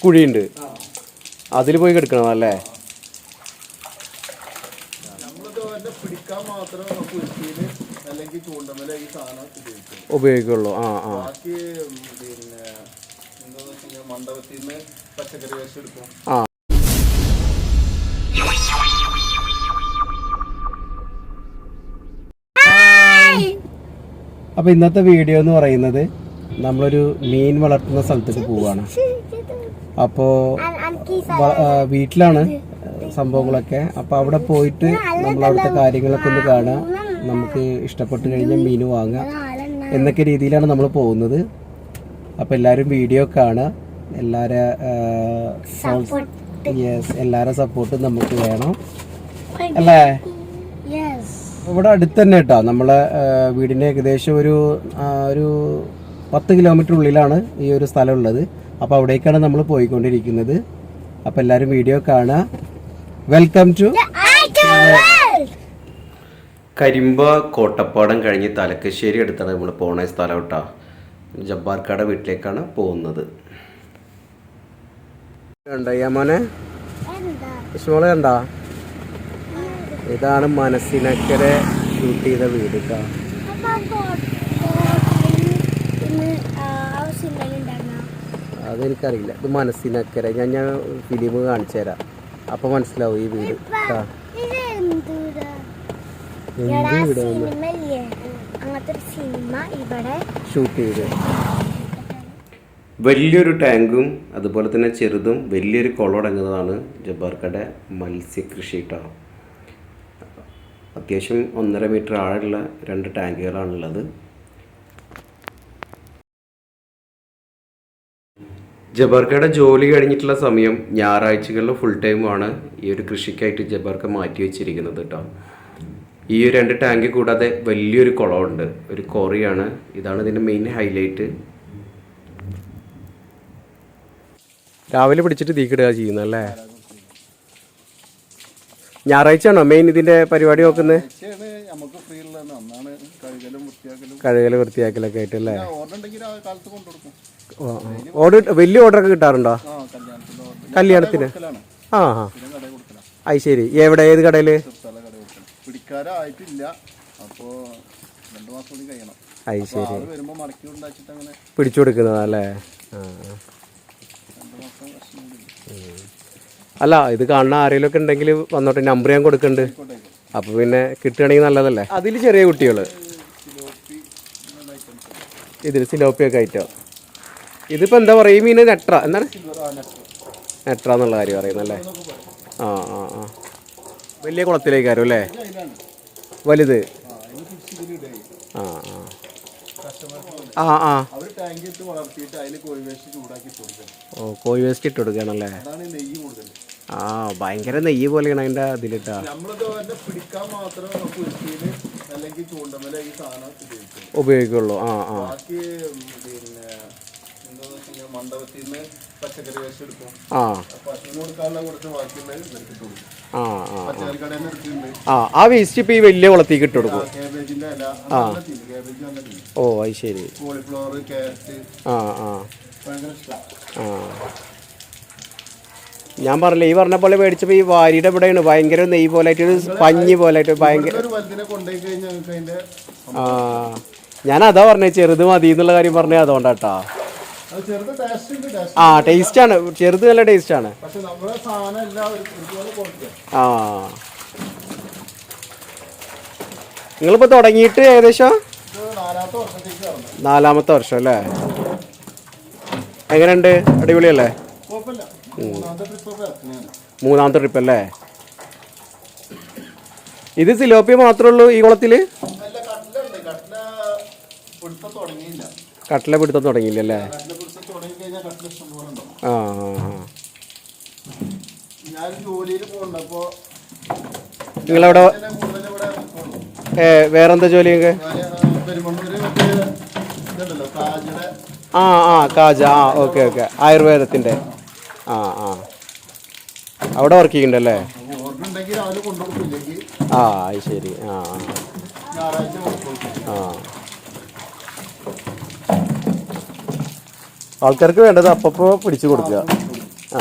കുഴിയുണ്ട്, അതിൽ പോയി കിടക്കണമല്ലേ? ഉപയോഗിക്കുള്ളൂ. ആ ആ ആ. അപ്പോൾ ഇന്നത്തെ വീഡിയോ എന്ന് പറയുന്നത് നമ്മളൊരു മീൻ വളർത്തുന്ന സ്ഥലത്തേക്ക് പോവുകയാണ്. അപ്പോൾ വീട്ടിലാണ് സംഭവങ്ങളൊക്കെ. അപ്പോൾ അവിടെ പോയിട്ട് നമ്മൾ അവിടുത്തെ കാര്യങ്ങളൊക്കെ ഒന്ന് കാണാം, നമുക്ക് ഇഷ്ടപ്പെട്ട് കഴിഞ്ഞാൽ മീൻ വാങ്ങാം എന്നൊക്കെ രീതിയിലാണ് നമ്മൾ പോകുന്നത്. അപ്പോൾ എല്ലാവരും വീഡിയോ കാണുക. എല്ലാവരുടെ സപ്പോർട്ടും നമുക്ക് വേണം അല്ലേ? ഇവിടെ അടുത്ത് തന്നെ കേട്ടോ, നമ്മളെ വീടിന് ഏകദേശം ഒരു 10 കിലോമീറ്റർ ഉള്ളിലാണ് ഈ ഒരു സ്ഥലം ഉള്ളത്. അപ്പോൾ അവിടേക്കാണ് നമ്മൾ പോയിക്കൊണ്ടിരിക്കുന്നത്. അപ്പോൾ എല്ലാവരും വീഡിയോ കാണുക. വെൽക്കം ടു കരിമ്പ കോട്ടപ്പാടം കഴിഞ്ഞ് തലക്കശ്ശേരി അടുത്താണ് നമ്മൾ പോണ സ്ഥലം കേട്ടോ. ജബ്ബാർക്കാടെ വീട്ടിലേക്കാണ് പോകുന്നത്. കണ്ടോ മോനെ, ഇഷ്മോളെ കണ്ടോ? ഇതാണ് മനസ്സിനക്കരെ ഷൂട്ട് ചെയ്ത വീട് കേട്ടോ. അതെനിക്കറിയില്ല, ഇത് മനസ്സിനക്കരെ. ഞാൻ ഫിലിം കാണിച്ചു തരാം, അപ്പൊ മനസ്സിലാവും ഈ വീട് കേട്ടോ. ഷൂട്ട് ചെയ്ത് വലിയൊരു ടാങ്കും അതുപോലെ തന്നെ ചെറുതും വലിയൊരു കുളമടങ്ങുന്നതാണ് ജബ്ബാർക്കാടെ മത്സ്യകൃഷി കേട്ടോ. അത്യാവശ്യം 1.5 മീറ്റർ ആഴമുള്ള 2 ടാങ്കുകളാണുള്ളത്. ജബ്ബാർക്കയുടെ ജോലി കഴിഞ്ഞിട്ടുള്ള സമയം ഞായറാഴ്ചകളിൽ ഫുൾ ടൈമാണ് ഈ ഒരു കൃഷിക്കായിട്ട് ജബ്ബാർക്ക മാറ്റി വെച്ചിരിക്കുന്നത് കേട്ടോ. ഈ 2 ടാങ്ക് കൂടാതെ വലിയൊരു കുളമുണ്ട്, ഒരു കോറിയാണ്. ഇതാണ് ഇതിൻ്റെ മെയിൻ ഹൈലൈറ്റ്. രാവിലെ പിടിച്ചിട്ട് തീക്കിടുക ചെയ്യുന്നല്ലേ? ഞായറാഴ്ച ആണോ മെയിൻ ഇതിന്റെ പരിപാടി നോക്കുന്നത്? കഴുകല് വൃത്തിയാക്കലൊക്കെ ആയിട്ടല്ലേ? ഓർഡർ വലിയ ഓർഡറൊക്കെ കിട്ടാറുണ്ടോ കല്യാണത്തിന്? ആ ആ അത് ശരി. എവിടെ, ഏത് കടയില്? അത് ശരി, പിടിച്ചു കൊടുക്കുന്നതല്ലേ? അല്ല, ഇത് കാണുന്ന ആരെങ്കിലും ഒക്കെ ഉണ്ടെങ്കിൽ വന്നോട്ടെ, നമ്പർ ഞാൻ കൊടുക്കുന്നുണ്ട്. അപ്പൊ പിന്നെ കിട്ടുകയാണെങ്കിൽ നല്ലതല്ലേ? അതിൽ ചെറിയ കുട്ടികള്, ഇതിൽ സിലോപ്പിയൊക്കെ ആയിട്ടോ. ഇതിപ്പോ എന്താ പറയാ, ഈ മീൻ നെട്ര എന്താണ്? നെട്ര എന്നുള്ള കാര്യം പറയുന്നല്ലേ? ആ ആ ആ. വലിയ കുളത്തിലേക്കാരും അല്ലേ? വലുത്. ആ ആ ആ ആ. ഓ, കോഴി വേസ്റ്റ് ഇട്ട് കൊടുക്കുകയാണല്ലേ? ആ, ഭയങ്കര നെയ്യ് പോലെയാണ് അതിന്റെ ഇതിലിട്ടാ. ഉപയോഗിക്കുള്ളൂ. ആ ആ ആ വേസ്റ്റ് ഇപ്പൊ ഈ വലിയ കുളത്തേക്ക് ഇട്ട് കൊടുക്കും. ആ ഓ അത് ശരി. ആ ആ ആ. ഞാൻ പറഞ്ഞില്ലേ, ഈ പറഞ്ഞ പോലെ മേടിച്ചപ്പോ ഈ വാരിയുടെ ഇവിടെയാണ് ഭയങ്കര നെയ്യ് പോലെ ആയിട്ട്, പഞ്ഞി പോലെ ആയിട്ട് ഭയങ്കര. ആ, ഞാൻ അതാ പറഞ്ഞേ ചെറുത് മതി എന്നുള്ള കാര്യം പറഞ്ഞേ, അതുകൊണ്ടാട്ടാ. ആ, ടേസ്റ്റ് ആണ്, ചെറുത് നല്ല ടേസ്റ്റ് ആണ്. ആ, നിങ്ങളിപ്പോ തുടങ്ങിയിട്ട് ഏകദേശം 4ാമത്തെ വർഷം അല്ലേ? എങ്ങനെയുണ്ട്? അടിപൊളിയല്ലേ? 3ാമത്തെ ട്രിപ്പ് അല്ലേ? ഇത് സിലോപ്പിയ മാത്രമേ ഉള്ളൂ ഈ കുളത്തില്? കട്ടല പിടുത്തം തുടങ്ങിയില്ലല്ലേ? ആ നിങ്ങളവിടെ വേറെന്താ ജോലിയൊക്കെ? ആ ആ കാജ. ആ ഓക്കെ ഓക്കെ, ആയുർവേദത്തിൻ്റെ. ആ ആ, അവിടെ വർക്ക് ചെയ്യുന്നുണ്ടല്ലേ? ആ അത് ശരി. ആ ആ, ആൾക്കാർക്ക് വേണ്ടത് അപ്പപ്പോ പിടിച്ചു കൊടുക്കുക. ആ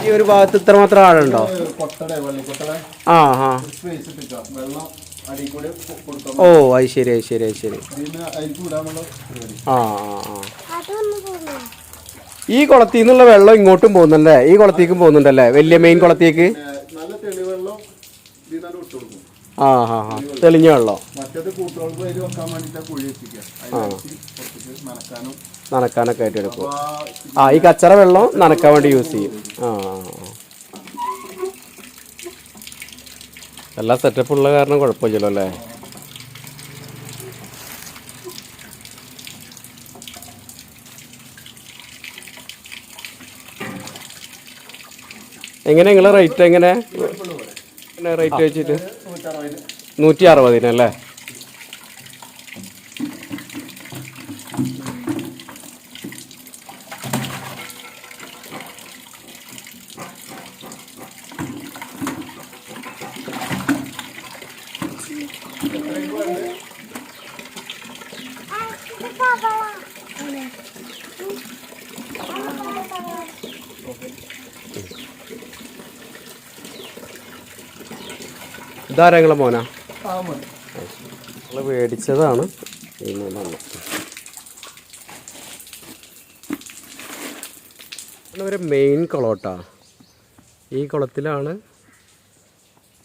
ഈ ഒരു ഭാഗത്ത് ഇത്ര മാത്രം ആളുണ്ടോ? ആ ആ ഓ അത് ശരി അത് ശരി അത് ശരി. ആ ആ ആ ഈ കുളത്തിൽ നിന്നുള്ള വെള്ളം ഇങ്ങോട്ടും പോകുന്നുണ്ടല്ലേ? ഈ കുളത്തേക്കും പോകുന്നുണ്ടല്ലേ? വലിയ മെയിൻ കുളത്തേക്ക്. ആ ഹാ ഹാ തെളിഞ്ഞ വെള്ളം നനക്കാനൊക്കെ ആയിട്ട് എടുക്കും. ആ ഈ കച്ചറ വെള്ളം നനക്കാൻ വേണ്ടി യൂസ് ചെയ്യും. ആ എല്ലാ സെറ്റപ്പ് ഉള്ള കാരണം കുഴപ്പമില്ലല്ലോ അല്ലേ? എങ്ങനെ നിങ്ങളെ റേറ്റ് എങ്ങനെ റേറ്റ് വെച്ചിട്ട്? 160 ഇതാരാ നിങ്ങളെ മോനാ? നമ്മള് മേടിച്ചതാണ്. ഒരു മെയിൻ കുളോട്ടാ. ഈ കുളത്തിലാണ്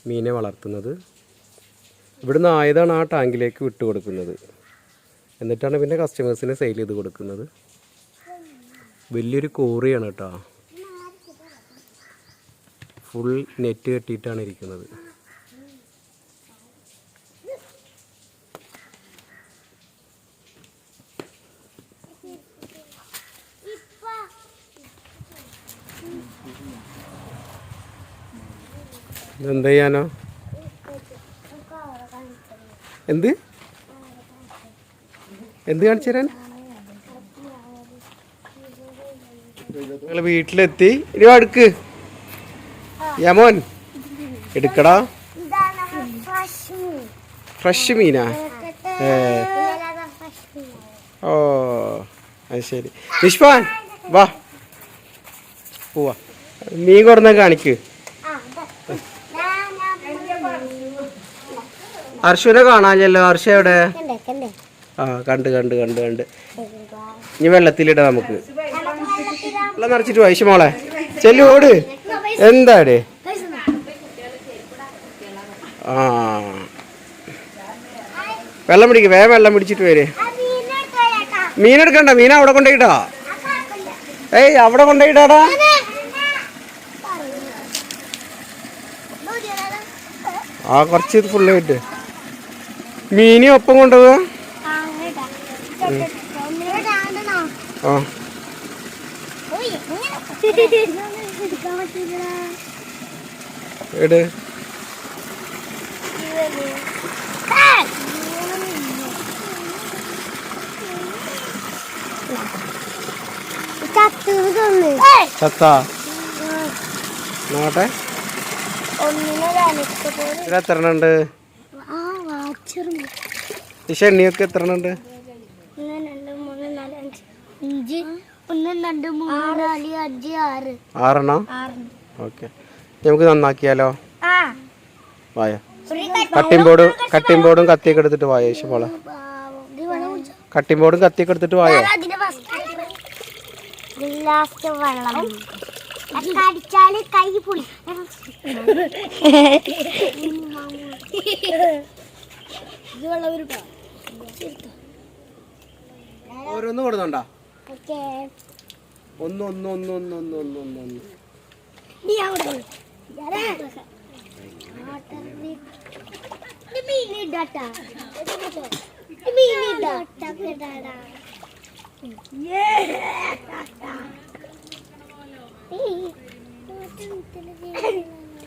മീനെ വളർത്തുന്നത്. ഇവിടുന്ന് ആയതാണ് ആ ടാങ്കിലേക്ക് വിട്ട് കൊടുക്കുന്നത്. എന്നിട്ടാണ് പിന്നെ കസ്റ്റമേഴ്സിന് സെയിൽ ചെയ്ത് കൊടുക്കുന്നത്. വലിയൊരു കോറിയാണ് കേട്ടോ. ഫുൾ നെറ്റ് കെട്ടിയിട്ടാണ് ഇരിക്കുന്നത്. എന്ത് ചെയ്യാനോ? എന്ത് എന്ത് കാണിച്ചു തരാൻ? നിങ്ങൾ വീട്ടിലെത്തി. ഇനി അടുക്ക് യമോൻ എടുക്കടാ. ഫ്രഷ് മീനാ? ഓ അത് ശരി. നിഷ്പാൻ വാ പോവാ. മീൻ കൊടുന്ന കാണിക്ക്. ഹർഷുവിനെ കാണാഞ്ഞല്ലോ. ഹർഷ എവിടെ? ആ കണ്ട് കണ്ട് കണ്ട് കണ്ട്. ഇനി വെള്ളത്തിലിട നമുക്ക്. വെള്ളം നിറച്ചിട്ട് വൈശ് മോളെ ചെല്ലു ഓട്. എന്താടേ? ആ വെള്ളം പിടിക്ക്. വേഗം വെള്ളം പിടിച്ചിട്ട് വരെ. മീനെടുക്കണ്ട. മീൻ അവിടെ കൊണ്ടുപോയിട്ടാ. ഏയ് അവിടെ കൊണ്ടുപോയിട്ടാടാ. ആ കുറച്ച് ഇത് ഫുള്ള് കിട്ട്. മീനി ഒപ്പം കൊണ്ടുപോവാ. ആ എട് ചത്താ നോട്ടെ. എത്ര ഉണ്ട്? ഈ ഷെണ്ണിയൊക്കെ എത്ര ഉണ്ട്? 6 ഓക്കെ. നമുക്ക് നന്നാക്കിയാലോ? വായ കട്ടിംഗ് ബോർഡും കത്തിയൊക്കെ എടുത്തിട്ട് വായ പോലെ. കട്ടിംഗ് ബോർഡും കത്തിയൊക്കെ എടുത്തിട്ട് വായോ. ഓരോന്ന് കൊടുത്തോണ്ടാ. ഒന്ന്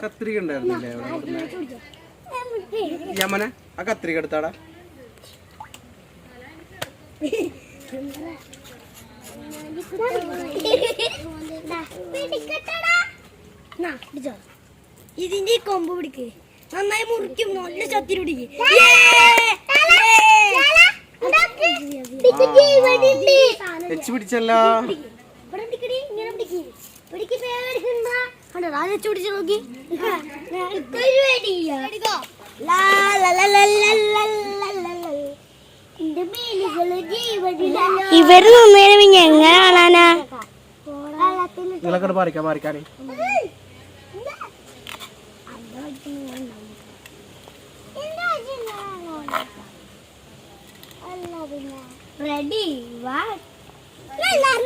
കത്രിക ഉണ്ടായിരുന്നില്ലേ യമന? ആ കത്രിക എടുത്താടാ. ഇതിന്റെ കൊമ്പ് പിടിക്ക്, നന്നായി മുറിക്കും, നല്ല ചത്തിരി പിടിക്ക്. പിടിച്ചല്ലോ. ഇവര് നിന്നേരം പിന്നെ എങ്ങനെ കാണാനാ? നിങ്ങളൊക്കെ പാറിക്കാണേ. റെഡി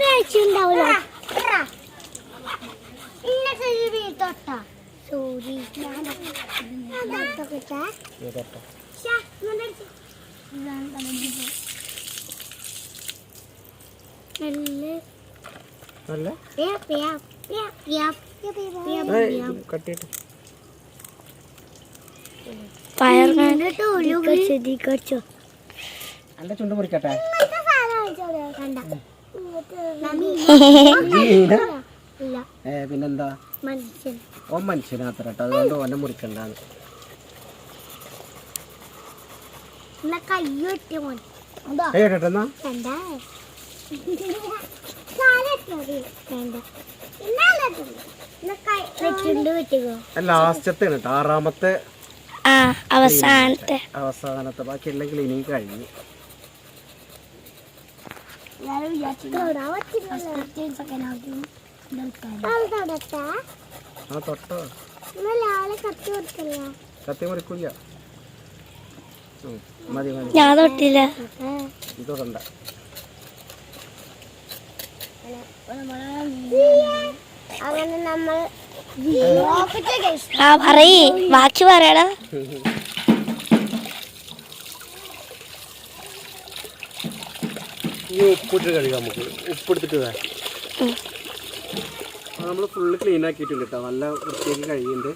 അയച്ചുണ്ടാവൂല. സോറി അല്ല ചുണ്ട് മുറിക്കട്ടെ. പിന്നെന്താ? ഓ മനുഷ്യനാത്ര കേട്ടോ, അതുകൊണ്ട് ഓനെ മുറിക്കണ്ടാന്ന്. ലാസ്റ്റത്തെ ആറാമത്തെ അവസാനത്തെ ബാക്കി എല്ലാം ക്ലീനിങ് കഴിഞ്ഞു. തൊട്ടോ കത്തി മുറിക്കില്ല. മതി മതി, ഞാൻ തൊട്ടില്ല. തൊടണ്ട. അങ്ങനെ നമ്മൾ പറയേ, ബാക്കി പറയടാ. ഉപ്പിട്ട് കഴുകാം നമുക്ക്. ഉപ്പെടുത്തിട്ട് നമ്മൾ ഫുള്ള് ക്ലീൻ ആക്കിയിട്ടുണ്ട് കേട്ടോ, നല്ല വൃത്തിയാക്കി കഴുകിയിട്ടുണ്ട്.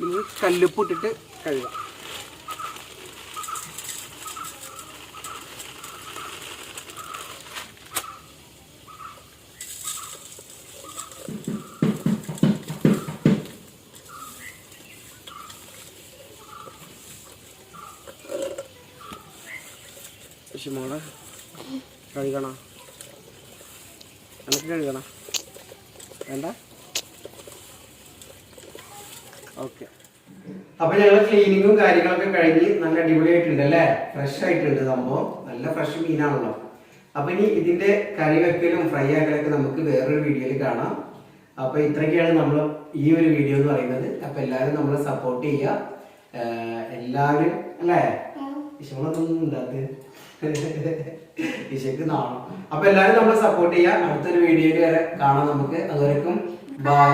ഇനി കല്ലുപ്പ് ഇട്ടിട്ട് കഴുകാം. മോളെ കഴുകണം, എനിക്ക് കഴുകണം വേണ്ട. ഓക്കെ, അപ്പൊ ഞങ്ങൾ ക്ലീനിങ്ങും കാര്യങ്ങളൊക്കെ കഴിഞ്ഞ് നല്ല അടിപൊളിയായിട്ടുണ്ട് അല്ലേ? ഫ്രഷ് ആയിട്ടുണ്ട് സംഭവം, നല്ല ഫ്രഷ് മീനാണല്ലോ. അപ്പൊ ഇനി ഇതിന്റെ കറി വെക്കലും ഫ്രൈ ആക്കലൊക്കെ നമുക്ക് വേറൊരു വീഡിയോയിൽ കാണാം. അപ്പൊ ഇത്രയൊക്കെയാണ് നമ്മൾ ഈ ഒരു വീഡിയോ എന്ന് പറയുന്നത്. അപ്പൊ എല്ലാവരും നമ്മളെ സപ്പോർട്ട് ചെയ്യുക എല്ലാവരും അല്ലേ? ഇഷ്ടങ്ങളൊന്നും ഉണ്ടാകത്ത് ഇഷയ്ക്ക് നാണം. അപ്പൊ എല്ലാവരും നമ്മളെ സപ്പോർട്ട് ചെയ്യുക. അടുത്തൊരു വീഡിയോയിൽ വരെ കാണാം നമുക്ക്. അതുവരെക്കും ബൈ.